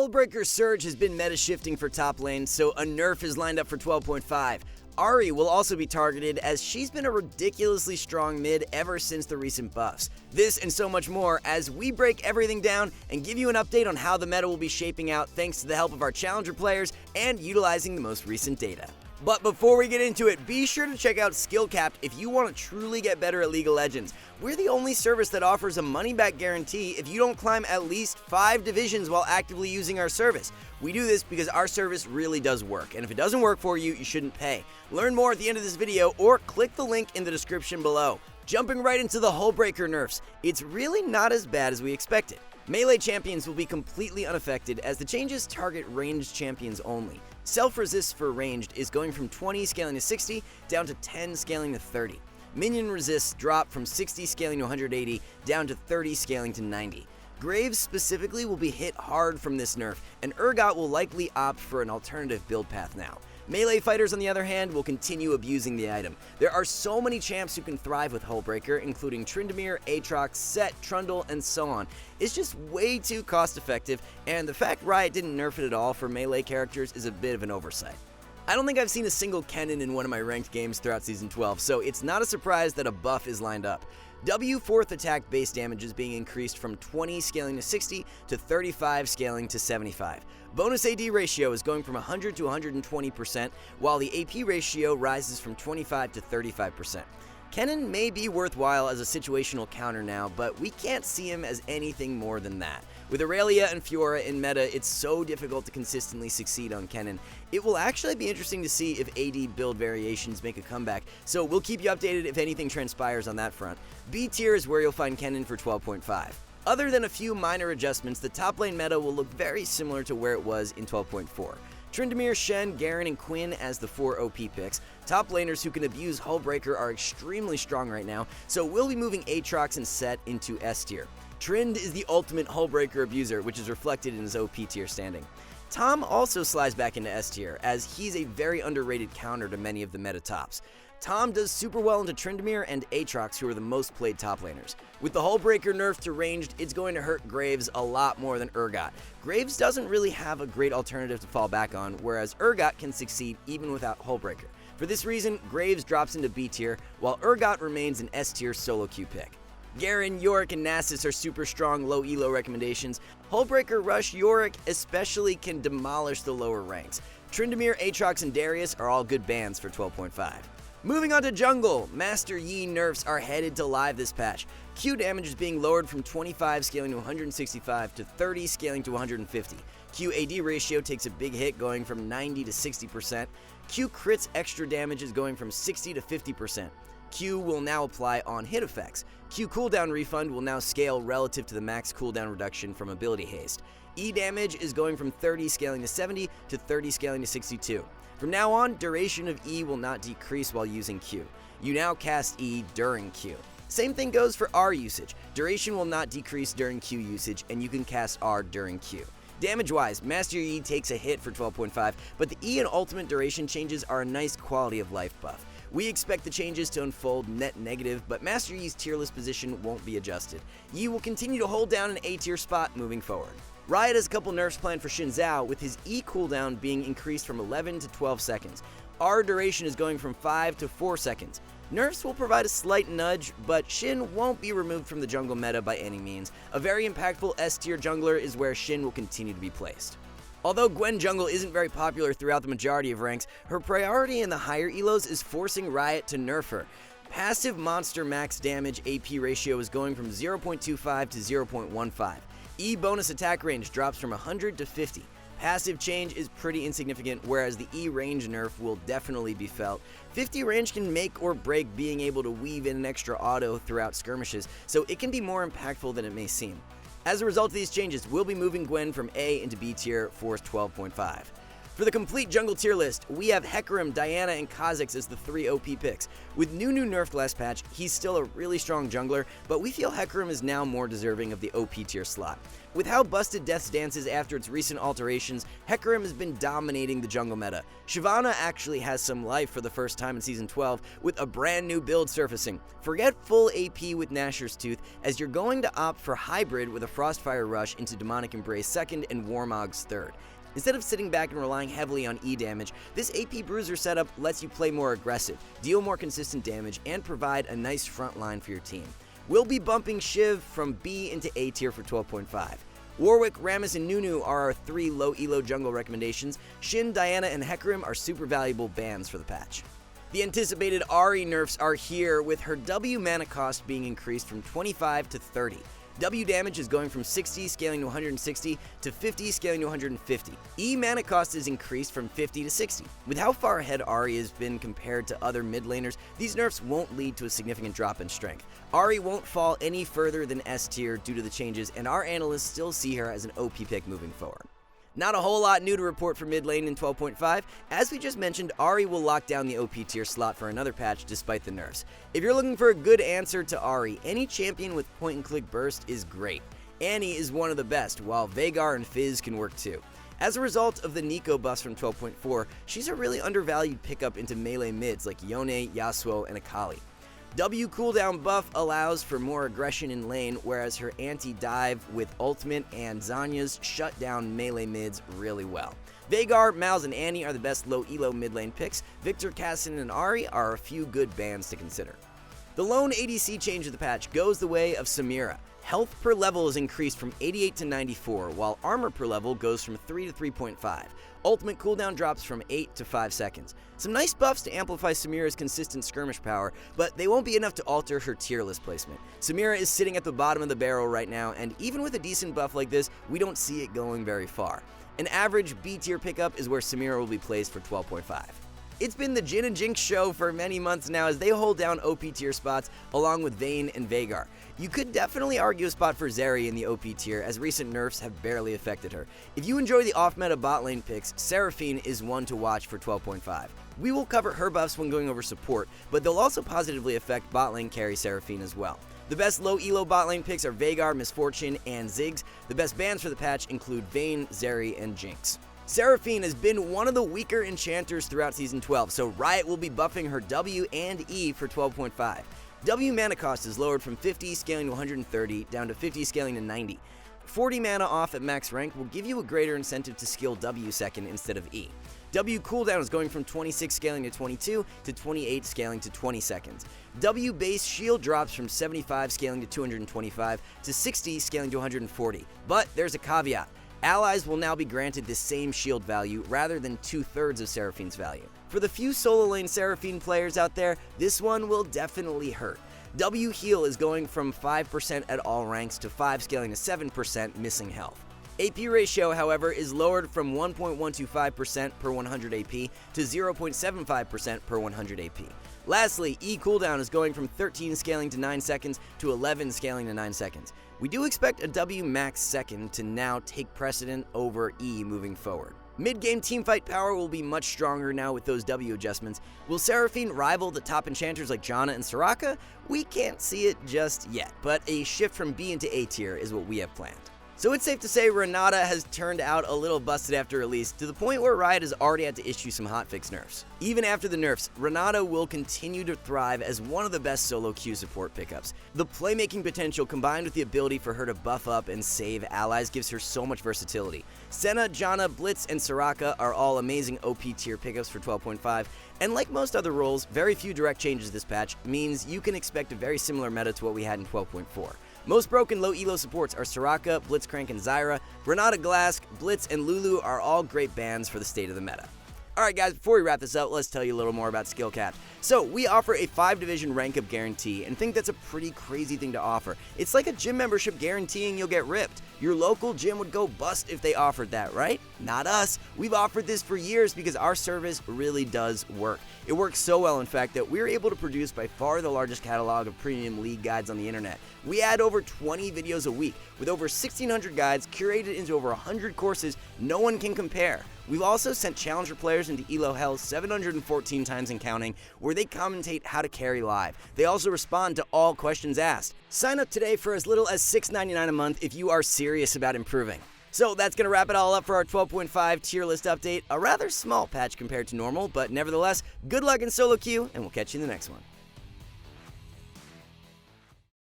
Hullbreaker Surge has been meta shifting for top lane, so a nerf is lined up for 12.5. Ahri will also be targeted as she's been a ridiculously strong mid ever since the recent buffs. This and so much more as we break everything down and give you an update on how the meta will be shaping out thanks to the help of our challenger players and utilizing the most recent data. But before we get into it, be sure to check out SkillCapped if you want to truly get better at League of Legends. We're the only service that offers a money-back guarantee if you don't climb at least 5 divisions while actively using our service. We do this because our service really does work, and if it doesn't work for you, you shouldn't pay. Learn more at the end of this video or click the link in the description below. Jumping right into the Hullbreaker nerfs, it's really not as bad as we expected. Melee champions will be completely unaffected as the changes target ranged champions only. Self-resist for ranged is going from 20 scaling to 60 down to 10 scaling to 30. Minion resists drop from 60 scaling to 180 down to 30 scaling to 90. Graves specifically will be hit hard from this nerf, and Urgot will likely opt for an alternative build path now. Melee fighters, on the other hand, will continue abusing the item. There are so many champs who can thrive with Hullbreaker, including Tryndamere, Aatrox, Set, Trundle, and so on. It's just way too cost effective, and the fact Riot didn't nerf it at all for melee characters is a bit of an oversight. I don't think I've seen a single Kennen in one of my ranked games throughout Season 12, so it's not a surprise that a buff is lined up. W 4th attack base damage is being increased from 20 scaling to 60 to 35 scaling to 75. Bonus AD ratio is going from 100 to 120%, while the AP ratio rises from 25 to 35%. Kennen may be worthwhile as a situational counter now, but we can't see him as anything more than that. With Aurelia and Fiora in meta, it's so difficult to consistently succeed on Kennen. It will actually be interesting to see if AD build variations make a comeback, so we'll keep you updated if anything transpires on that front. B tier is where you'll find Kennen for 12.5. Other than a few minor adjustments, the top lane meta will look very similar to where it was in 12.4. Tryndamere, Shen, Garen, and Quinn as the 4 OP picks. Top laners who can abuse Hullbreaker are extremely strong right now, so we'll be moving Aatrox and Set into S tier. Trynd is the ultimate Hullbreaker abuser, which is reflected in his OP tier standing. Tom also slides back into S tier, as he's a very underrated counter to many of the meta tops. Tom does super well into Tryndamere and Aatrox, who are the most played top laners. With the Hullbreaker nerf to ranged, it's going to hurt Graves a lot more than Urgot. Graves doesn't really have a great alternative to fall back on, whereas Urgot can succeed even without Hullbreaker. For this reason, Graves drops into B tier, while Urgot remains an S tier solo queue pick. Garen, Yorick, and Nasus are super strong low elo recommendations. Hullbreaker Rush Yorick especially can demolish the lower ranks. Tryndamere, Aatrox, and Darius are all good bans for 12.5. Moving on to jungle, Master Yi nerfs are headed to live this patch. Q damage is being lowered from 25 scaling to 165 to 30 scaling to 150. Q AD ratio takes a big hit going from 90 to 60%. Q crits extra damage is going from 60 to 50%. Q will now apply on hit effects. Q cooldown refund will now scale relative to the max cooldown reduction from ability haste. E damage is going from 30 scaling to 70 to 30 scaling to 62. From now on, duration of E will not decrease while using Q. You now cast E during Q. Same thing goes for R usage. Duration will not decrease during Q usage, and you can cast R during Q. Damage-wise, Master E takes a hit for 12.5, but the E and ultimate duration changes are a nice quality of life buff. We expect the changes to unfold net negative, but Master Yi's tier list position won't be adjusted. Yi will continue to hold down an A tier spot moving forward. Riot has a couple nerfs planned for Xin Zhao, with his E cooldown being increased from 11 to 12 seconds. R duration is going from 5 to 4 seconds. Nerfs will provide a slight nudge, but Xin won't be removed from the jungle meta by any means. A very impactful S tier jungler is where Xin will continue to be placed. Although Gwen jungle isn't very popular throughout the majority of ranks, her priority in the higher elos is forcing Riot to nerf her. Passive monster max damage AP ratio is going from 0.25 to 0.15. E bonus attack range drops from 100 to 50. Passive change is pretty insignificant, whereas the E range nerf will definitely be felt. 50 range can make or break being able to weave in an extra auto throughout skirmishes, so it can be more impactful than it may seem. As a result of these changes, we'll be moving Gwen from A into B tier for 12.5. For the complete jungle tier list, we have Hecarim, Diana, and Kha'Zix as the 3 OP picks. With Nunu nerfed last patch, he's still a really strong jungler, but we feel Hecarim is now more deserving of the OP tier slot. With how busted Death's Dance is after its recent alterations, Hecarim has been dominating the jungle meta. Shyvana actually has some life for the first time in Season 12, with a brand new build surfacing. Forget full AP with Nashor's Tooth, as you're going to opt for hybrid with a Frostfire Rush into Demonic Embrace 2nd and Warmog's 3rd. Instead of sitting back and relying heavily on E damage, this AP Bruiser setup lets you play more aggressive, deal more consistent damage, and provide a nice front line for your team. We'll be bumping Shiv from B into A tier for 12.5. Warwick, Rammus, and Nunu are our 3 low elo jungle recommendations. Shin, Diana, and Hecarim are super valuable bans for the patch. The anticipated Ahri nerfs are here, with her W mana cost being increased from 25 to 30. W damage is going from 60 scaling to 160 to 50 scaling to 150. E mana cost is increased from 50 to 60. With how far ahead Ahri has been compared to other mid laners, these nerfs won't lead to a significant drop in strength. Ahri won't fall any further than S tier due to the changes, and our analysts still see her as an OP pick moving forward. Not a whole lot new to report for mid lane in 12.5. As we just mentioned, Ahri will lock down the OP tier slot for another patch despite the nerfs. If you're looking for a good answer to Ahri, any champion with point-and-click burst is great. Annie is one of the best, while Veigar and Fizz can work too. As a result of the Nico buffs from 12.4, she's a really undervalued pickup into melee mids like Yone, Yasuo, and Akali. W cooldown buff allows for more aggression in lane, whereas her anti-dive with ultimate and Zanya's shut down melee mids really well. Veigar, Malz, and Annie are the best low elo mid lane picks. Victor, Cassin, and Ahri are a few good bans to consider. The lone ADC change of the patch goes the way of Samira. Health per level is increased from 88 to 94, while armor per level goes from 3 to 3.5. Ultimate cooldown drops from 8 to 5 seconds. Some nice buffs to amplify Samira's consistent skirmish power, but they won't be enough to alter her tier list placement. Samira is sitting at the bottom of the barrel right now, and even with a decent buff like this, we don't see it going very far. An average B tier pickup is where Samira will be placed for 12.5. It's been the Jhin and Jinx show for many months now as they hold down OP tier spots along with Vayne and Veigar. You could definitely argue a spot for Zeri in the OP tier, as recent nerfs have barely affected her. If you enjoy the off-meta bot lane picks, Seraphine is one to watch for 12.5. We will cover her buffs when going over support, but they'll also positively affect bot lane carry Seraphine as well. The best low elo bot lane picks are Veigar, Misfortune, and Ziggs. The best bans for the patch include Vayne, Zeri, and Jinx. Seraphine has been one of the weaker enchanters throughout Season 12, so Riot will be buffing her W and E for 12.5. W mana cost is lowered from 50 scaling to 130 down to 50 scaling to 90. 40 mana off at max rank will give you a greater incentive to skill W second instead of E. W cooldown is going from 26 scaling to 22 to 28 scaling to 20 seconds. W base shield drops from 75 scaling to 225 to 60 scaling to 140. But there's a caveat. Allies will now be granted the same shield value rather than 2/3 of Seraphine's value. For the few solo lane Seraphine players out there, this one will definitely hurt. W heal is going from 5% at all ranks to 5 scaling to 7% missing health. AP ratio, however, is lowered from 1.125% per 100 AP to 0.75% per 100 AP. Lastly, E cooldown is going from 13 scaling to 9 seconds to 11 scaling to 9 seconds. We do expect a W max second to now take precedent over E moving forward. Mid-game teamfight power will be much stronger now with those W adjustments. Will Seraphine rival the top enchanters like Janna and Soraka? We can't see it just yet, but a shift from B into A tier is what we have planned. So it's safe to say Renata has turned out a little busted after release, to the point where Riot has already had to issue some hotfix nerfs. Even after the nerfs, Renata will continue to thrive as one of the best solo Q support pickups. The playmaking potential combined with the ability for her to buff up and save allies gives her so much versatility. Senna, Janna, Blitz, and Soraka are all amazing OP tier pickups for 12.5, and like most other roles, very few direct changes this patch means you can expect a very similar meta to what we had in 12.4. Most broken low elo supports are Soraka, Blitzcrank, and Zyra. Renata, Glask, Blitz, and Lulu are all great bans for the state of the meta. Alright guys, before we wrap this up, let's tell you a little more about SkillCapped. So, we offer a 5-division rank up guarantee, and think that's a pretty crazy thing to offer. It's like a gym membership guaranteeing you'll get ripped. Your local gym would go bust if they offered that, right? Not us. We've offered this for years because our service really does work. It works so well, in fact, that we're able to produce by far the largest catalog of premium league guides on the internet. We add over 20 videos a week, with over 1,600 guides curated into over 100 courses no one can compare. We've also sent Challenger players into ELO Hell 714 times and counting, where they commentate how to carry live. They also respond to all questions asked. Sign up today for as little as $6.99 a month if you are serious about improving. So that's going to wrap it all up for our 12.5 tier list update. A rather small patch compared to normal, but nevertheless, good luck in solo queue, and we'll catch you in the next one.